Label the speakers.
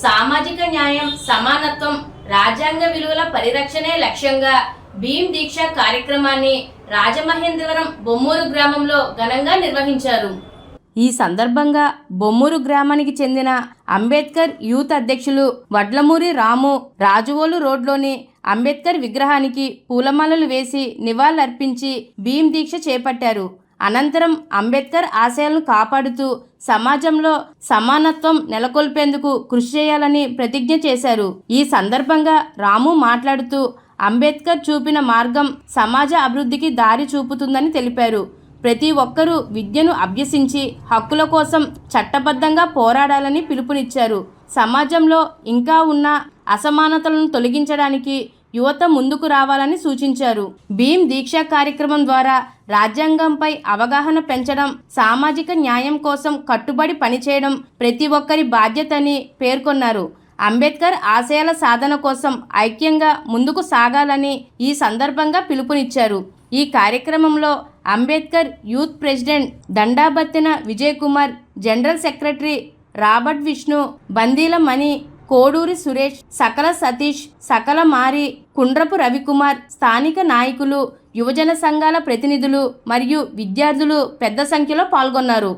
Speaker 1: సామాజిక న్యాయం, సమానత్వం, రాజ్యాంగ విలువల పరిరక్షణే లక్ష్యంగా భీమ్ దీక్ష కార్యక్రమాన్ని రాజమహేంద్రవరం బొమ్మూరు గ్రామంలో ఘనంగా నిర్వహించారు. ఈ సందర్భంగా బొమ్మూరు గ్రామానికి చెందిన అంబేద్కర్ యూత్ అధ్యక్షులు వడ్లమూరి రాము రాజువోలు రోడ్లోని అంబేద్కర్ విగ్రహానికి పూలమాలలు వేసి నివాళులర్పించి భీమ్ దీక్ష చేపట్టారు. అనంతరం అంబేద్కర్ ఆశయాలను కాపాడుతూ సమాజంలో సమానత్వం నెలకొల్పేందుకు కృషి చేయాలని ప్రతిజ్ఞ చేశారు. ఈ సందర్భంగా రాము మాట్లాడుతూ అంబేద్కర్ చూపిన మార్గం సమాజ అభివృద్ధికి దారి చూపుతుందని తెలిపారు. ప్రతి ఒక్కరూ విద్యను అభ్యసించి హక్కుల కోసం చట్టబద్ధంగా పోరాడాలని పిలుపునిచ్చారు. సమాజంలో ఇంకా ఉన్న అసమానతలను తొలగించడానికి యువత ముందుకు రావాలని సూచించారు. భీమ్ దీక్ష కార్యక్రమం ద్వారా రాజ్యాంగంపై అవగాహన పెంచడం, సామాజిక న్యాయం కోసం కట్టుబడి పనిచేయడం ప్రతి ఒక్కరి బాధ్యతని పేర్కొన్నారు. అంబేద్కర్ ఆశయాల సాధన కోసం ఐక్యంగా ముందుకు సాగాలని ఈ సందర్భంగా పిలుపునిచ్చారు. ఈ కార్యక్రమంలో Ambedkar youth president Dandabattina Vijay Kumar, general secretary Robert Vishnu, Bandila Mani, Koduri Suresh, Sakala Satish, సకల మారి, కుండ్రపు రవికుమార్, స్థానిక నాయకులు, యువజన సంఘాల ప్రతినిధులు మరియు విద్యార్థులు పెద్ద సంఖ్యలో పాల్గొన్నారు.